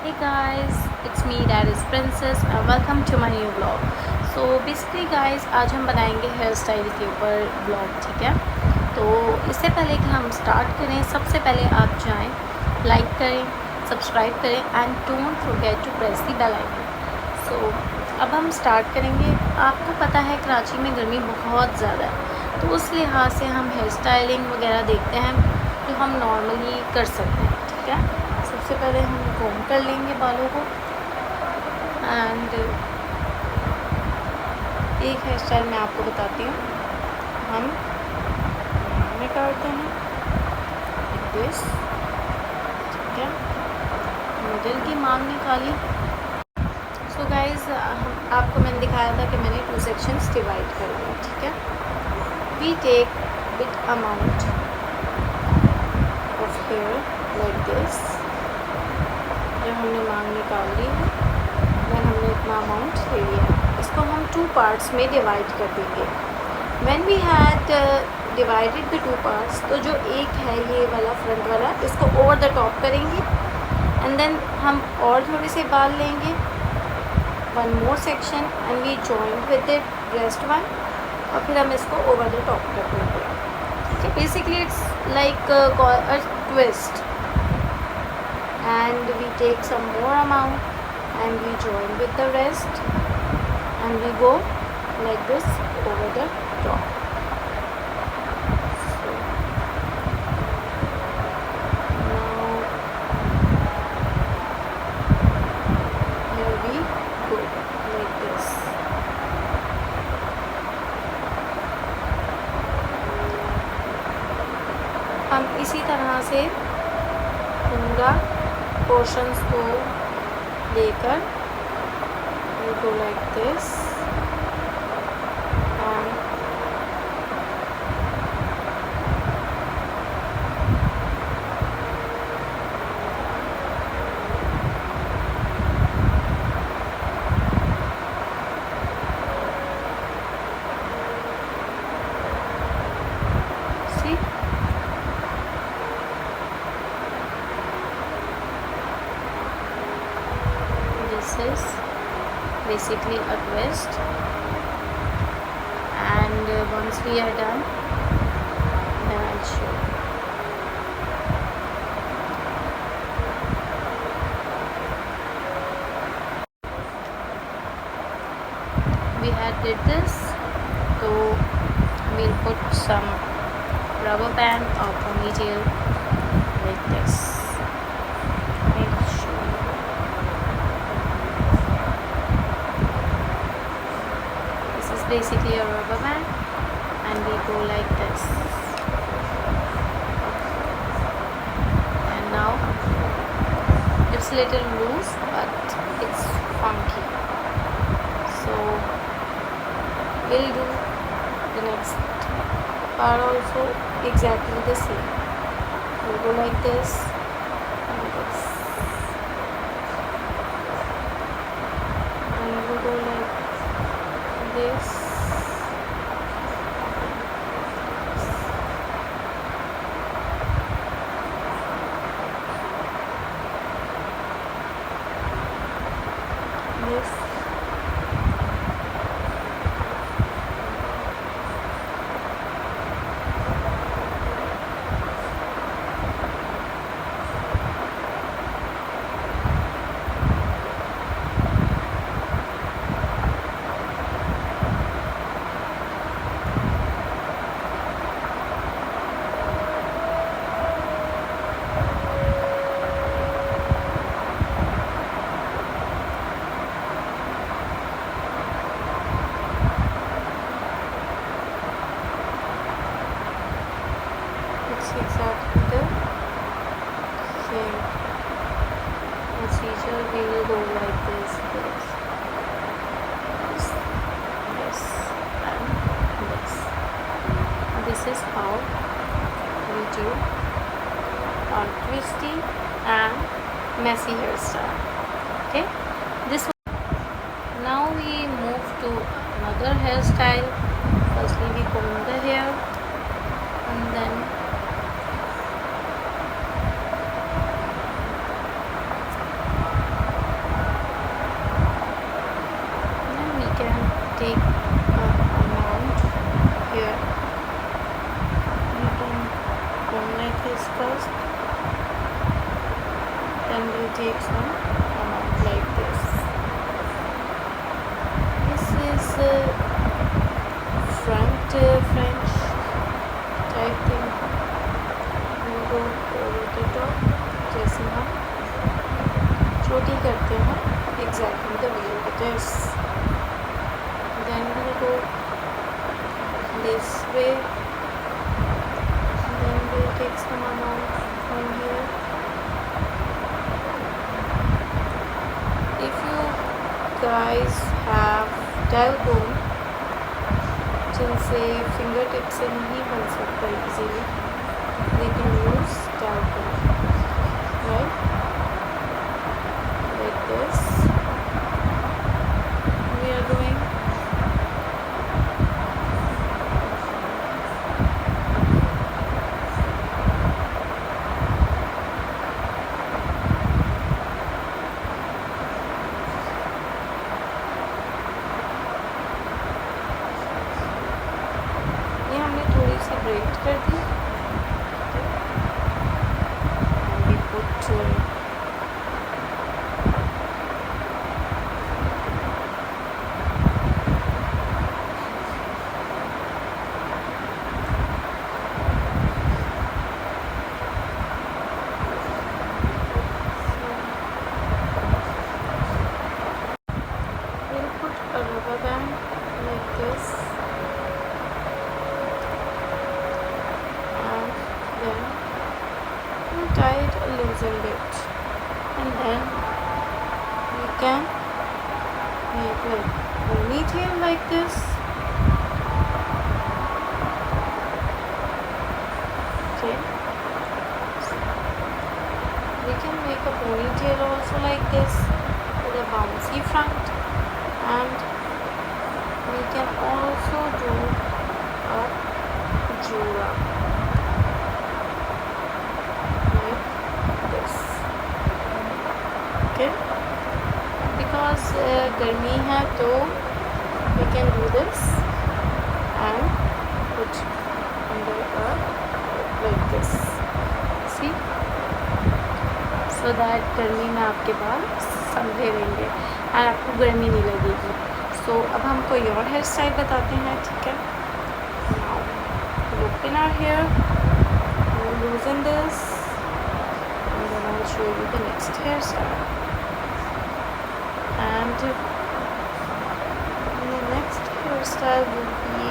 Hey guys, it's me that is Princess and welcome to my new vlog. So basically guys, आज हम बनाएंगे hair style के ऊपर vlog, ठीक है। तो इससे पहले कि हम स्टार्ट करें, सबसे पहले आप जाएं, लाइक करें, सब्सक्राइब करें and don't forget to press the bell icon. So अब हम स्टार्ट करेंगे। आपको पता है कराची में गर्मी बहुत ज़्यादा है, तो उस लिहाज से हम हेयर स्टाइलिंग वगैरह देखते हैं जो हम नॉर्मली कर सकते हैं, ठीक है। सबसे पहले हम कॉम कर लेंगे बालों को एंड एक हेयर स्टाइल मैं आपको बताती हूँ। हम में करते हैं दिस, ठीक है। मिडिल की मांग निकाली। सो गाइज, आपको मैंने दिखाया था कि मैंने 2 सेक्शंस डिवाइड कर दिए, ठीक है। We take bit amount of hair like this. जब हमने मांग निकाल ली है, देन हमने इतना अमाउंट ले लिया है। इसको हम 2 पार्ट्स में डिवाइड कर देंगे। When we had divided the 2 parts, तो जो एक है ये वाला फ्रंट वाला, इसको ओवर द टॉप करेंगे एंड देन हम और थोड़े से बाल लेंगे, one more section and we join with the rest one, और फिर हम इसको ओवर द टॉप कर देंगे, ठीक है। Basically it's like a twist and we take some more amount and we join with the rest and we go like this over the top. So now here we go like this. हम इसी तरह से पूरा portions को लेकर we go like this and see, is basically a twist, and once we are done, then I'll show you. We had did this, so we'll put some rubber band or ponytail like this. Basically a rubber band and we go like this, and now it's a little loose but it's funky, so we'll do the next part also exactly the same. We'll go like this and this, and we'll go like this. Exactly the same procedure. We will go like this, and this. This is how we do our twisty and messy hairstyle. Okay, this one. Now we move to another hairstyle. Firstly, we comb the hair and then then we'll take some amount like this. This is front French type thing. We'll go over the top, जैसे हम छोटी करते हैं, exactly the way it is. Then we'll go this way, and then we'll take some amount from here. If you guys have tailbone, जिनसे fingertips से नहीं बन सकता easily, they can use tailbone, right? Like this. We are doing. ये हमने थोड़ी सी break कर दी. And we put we'll put a rubber band like this, and then we'll tie it a loosen bit, and then we can make like ponytail like this. Okay, we can make a ponytail also like this with a bouncy front, and we can also do a jura like this. Okay, because गर्मी है तो we can do this and put under a like this. See, so that गर्मी में आपके बाल संभले रहेंगे और आपको गर्मी नहीं लगेगी. So अब हम कोई और हेयर स्टाइल बताते हैं, ठीक है? Now we'll open our hair, we'll loosen this, and then I'll show you the next hairstyle. And the next hairstyle will be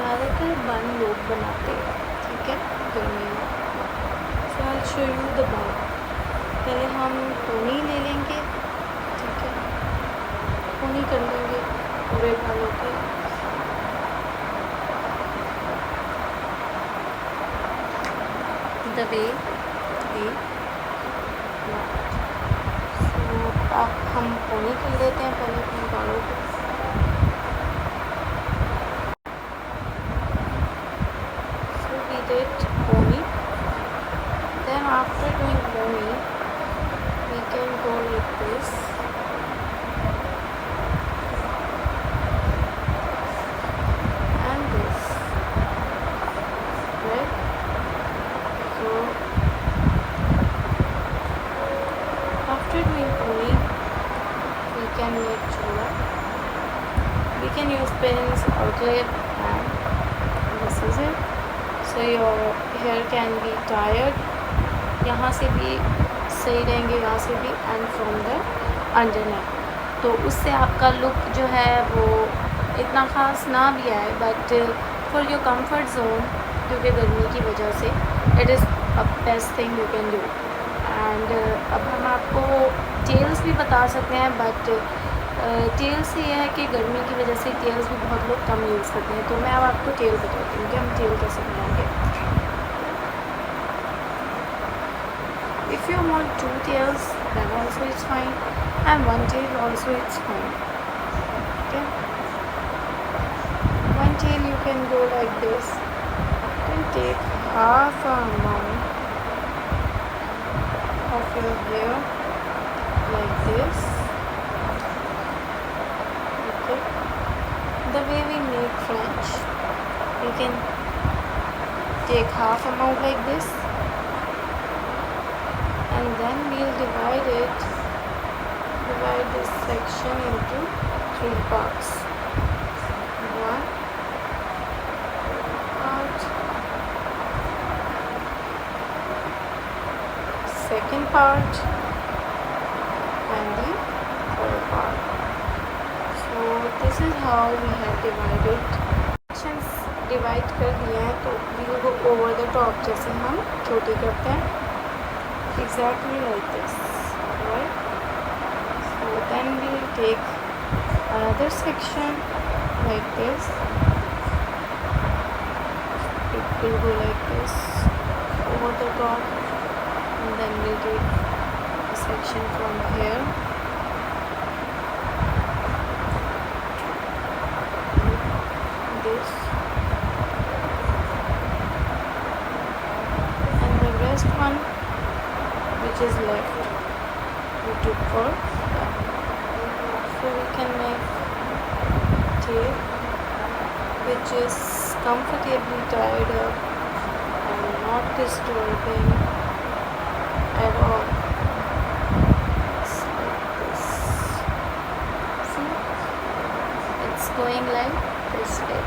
ज़्यादातर बन लोग बनाते हैं, ठीक है, गर्मी में. So I'll show you the bun. पहले हम पोनी ले लेंगे, ठीक है, पोनी कर लेंगे पूरे बालों के. The way we want. So अब हम पोनी कर लेते हैं पहले अपने बालों को. Did pony. Then after doing pony, we can go like this, and this, right? So after doing pony, we can make chula. We can use pins or clip, and this is it. So your hair can be tied, यहाँ से भी सही रहेंगे, यहाँ से भी, and from the underneath. तो उससे आपका लुक जो है वो इतना ख़ास ना भी आए, but for your comfort zone, क्योंकि गर्मी की वजह से it is a best thing you can do. And अब हम आपको टेल्स भी बता सकते हैं, बट टेल से यह है कि गर्मी की वजह से टेल्स भी बहुत लोग कम यूज़ करते हैं. तो मैं अब आपको टेल बताती हूँ कि हम टेल कैसे बनाएंगे. If you want 2 tails, then also it's fine, and 1 tail also it's fine. Okay, 1 tail you can go like this. Then take half amount of your hair like this, take half amount like this, and then we'll divide this section into 3 parts. One part, second part, and the third part. So this is how we have divided sections. Divide कर दिया है तो we'll go over the top, जैसे हम छोटी करते हैं, exactly like this, right? So then we will take another section like this. It will go like this over the top, and then we'll take a section from here, this, and the rest one which is left we took for that. So we can make tape which is comfortably tied up and not disturbing at all. It's like this. See, it's going like this way.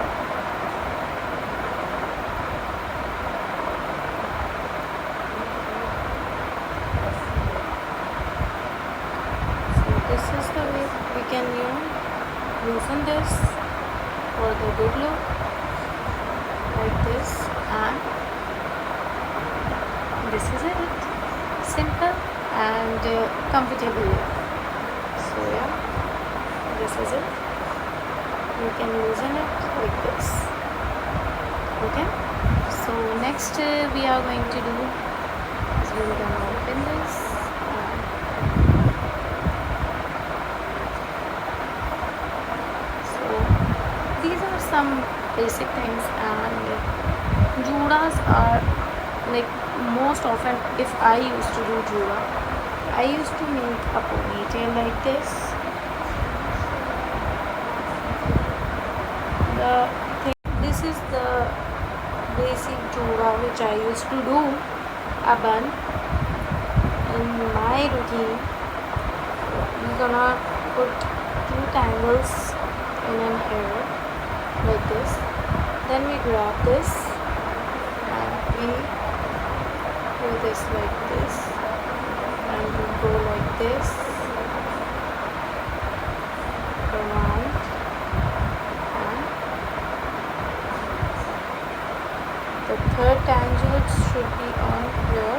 This is the way we can loosen this for the good look, like this, and this is it. Simple and comfortable look. So yeah, this is it. You can loosen it like this. Okay. So next we are going to do is we're gonna open this. These are some basic things, and judas are like most often, if I used to do juda, I used to make a ponytail like this. This is the basic juda which I used to do, a bun. In my routine, we're gonna put 2 tangles in an hair like this, then we grab this and we do this like this, and we go like this around, and the third tangle should be on your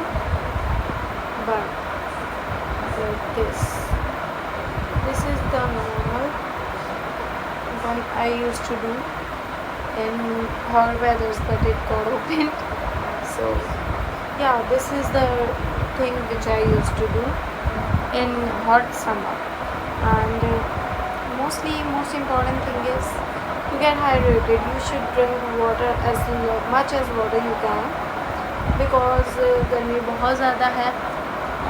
bun like this. This is the normal one I used to do in hot weathers, but it got opened. So yeah, this is the thing which I used to do in hot summer. And most important thing is to get hydrated. You should drink water as much as water you can, because गर्मी बहुत ज़्यादा है,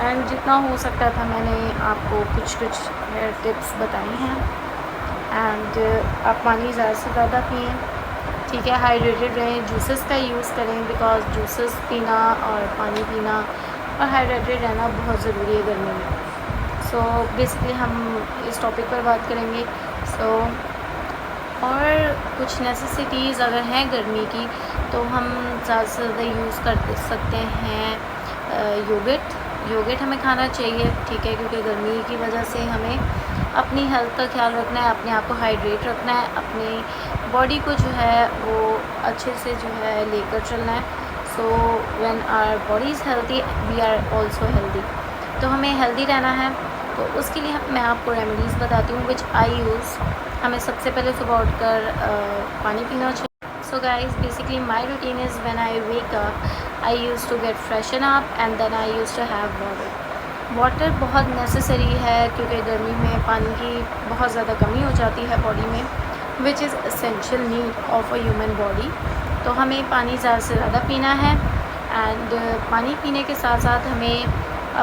and जितना हो सकता था मैंने आपको कुछ हेयर टिप्स बताई हैं. एंड आप पानी ज़्यादा से ज़्यादा पिएँ, ठीक है, हाइड्रेटेड रहें, जूसेस का यूज़ करें, बिकॉज जूसेस पीना और पानी पीना और हाइड्रेटेड रहना बहुत ज़रूरी है गर्मी में. सो बेसिकली हम इस टॉपिक पर बात करेंगे. सो और कुछ नेसेसिटीज़ अगर हैं गर्मी की, तो हम ज़्यादा से ज़्यादा यूज़ कर सकते हैं योगर्ट हमें खाना चाहिए, ठीक है, क्योंकि गर्मी की वजह से हमें अपनी हेल्थ का ख्याल रखना है, अपने आप को हाइड्रेट रखना है, अपनी बॉडी को जो है वो अच्छे से जो है लेकर चलना है. So when our body is healthy, we are also healthy. तो हमें हेल्दी रहना है, तो उसके लिए मैं आपको रेमेडीज़ बताती हूँ विच आई यूज़. हमें सबसे पहले सुबह उठकर पानी पीना चाहिए. So guys, basically my routine is when I wake up, I used to get freshen up and then I used to have water बहुत नेसेसरी है, क्योंकि गर्मी में पानी की बहुत ज़्यादा कमी हो जाती है बॉडी में, which is essential need of a human body. तो हमें पानी ज़्यादा से ज़्यादा पीना है, एंड पानी पीने के साथ साथ हमें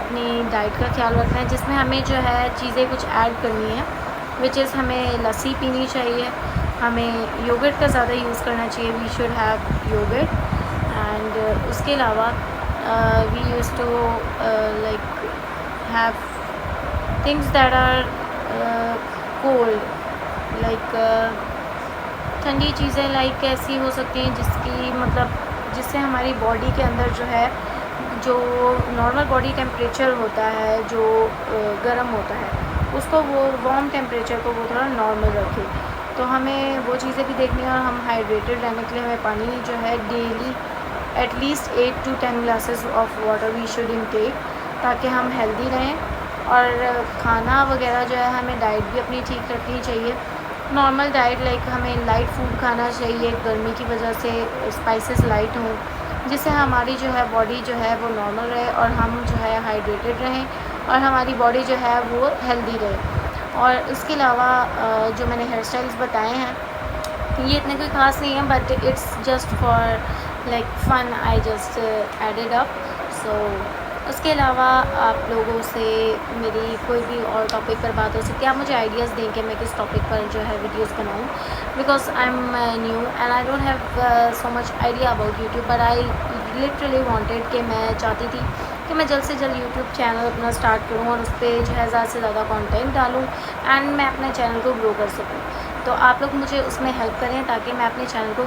अपनी डाइट का ख्याल रखना है, जिसमें हमें जो है चीज़ें कुछ ऐड करनी है, विच इज़ हमें लस्सी पीनी चाहिए, हमें योगर्ट का ज़्यादा यूज़ करना चाहिए. We should have yogurt, and and उसके अलावा we use to like have things that are cold, like ठंडी चीज़ें लाइक ऐसी हो सकती हैं जिसकी मतलब जिससे हमारी बॉडी के अंदर जो है, जो नॉर्मल बॉडी टेम्परेचर होता है, जो गर्म होता है, उसको वो वार्म टेम्परेचर को वो थोड़ा नॉर्मल रखे। तो हमें वो चीज़ें भी देखनी है, और हम हाइड्रेटेड रहने के लिए हमें पानी जो है daily at least 8 to 10 glasses of water we should intake, ताकि हम हेल्दी रहें। और खाना वगैरह जो है हमें डाइट भी अपनी ठीक रखनी चाहिए। नॉर्मल डाइट लाइक हमें लाइट फूड खाना चाहिए, गर्मी की वजह से स्पाइसेस लाइट हों, जिससे हमारी जो है बॉडी जो है वो नॉर्मल रहे और हम जो है हाइड्रेटेड रहें और हमारी बॉडी जो है वो हेल्दी रहे। और इसके अलावा जो मैंने हेयर स्टाइल्स बताए हैं ये इतने कोई ख़ास नहीं है, but it's just for like fun, I just added up. So उसके अलावा आप लोगों से मेरी कोई भी और टॉपिक पर बात हो सकती है। आप मुझे आइडियाज़ दें कि मैं किस टॉपिक पर जो है वीडियोस बनाऊं, because I am new and I don't have so much idea about YouTube, but I literally wanted कि मैं चाहती थी कि मैं जल्द से जल्द यूट्यूब चैनल अपना स्टार्ट करूं और उस पर जो है ज़्यादा से ज़्यादा कंटेंट डालूं एंड मैं अपने चैनल को ग्रो कर सकूं। तो आप लोग मुझे उसमें हेल्प करें ताकि मैं अपने चैनल को,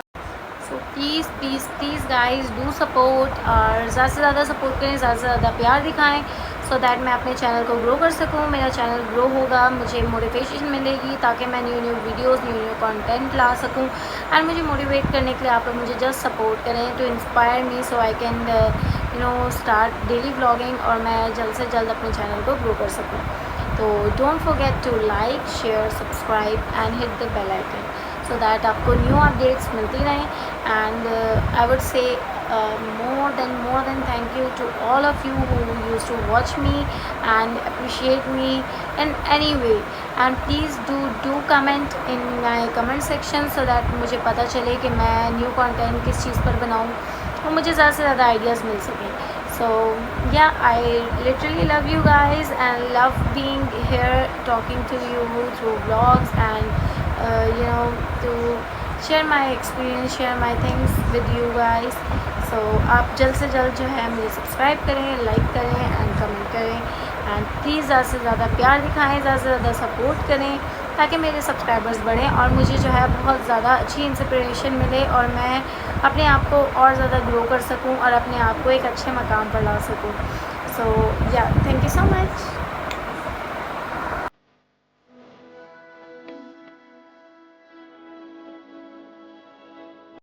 so please please please guys do support, और ज़्यादा से ज़्यादा सपोर्ट करें, ज़्यादा से ज़्यादा प्यार दिखाएं, सो दैट मैं अपने चैनल को ग्रो कर सकूं। मेरा चैनल ग्रो होगा, मुझे मोटिवेशन मिलेगी ताकि मैं new new videos, new new content ला सकूं। एंड मुझे मोटिवेट करने के लिए आप लोग मुझे जस्ट सपोर्ट करें to inspire me, so I can start daily vlogging, और मैं जल्द से जल्द अपने चैनल को ग्रो कर सकूँ। तो don't forget to like, share, subscribe and hit the bell icon, so that आपको न्यू अपडेट्स मिलती रहें। And I would say more than thank you to all of you who used to watch me and appreciate me in any way, and please do comment in my comment section so that मुझे पता चले कि मैं new content किस चीज़ पर बनाऊँ और मुझे ज़्यादा से ज़्यादा आइडियाज़ मिल सकें। So yeah, I literally love you guys and love being here talking to you through vlogs and to share my experience, share my things with you guys. So आप जल्द से जल्द जो है मुझे सब्सक्राइब करें, लाइक करें एंड कमेंट करें, एंड प्लीज़ ज़्यादा से ज़्यादा प्यार दिखाएं, ज़्यादा से ज़्यादा सपोर्ट करें ताकि मेरे सब्सक्राइबर्स बढ़ें और मुझे जो है बहुत ज़्यादा अच्छी इंस्पिरेशन मिले और मैं अपने आप को और ज़्यादा ग्रो कर सकूं और अपने आप को एक अच्छे मकाम पर ला सकूं। सो या, थैंक यू सो मच।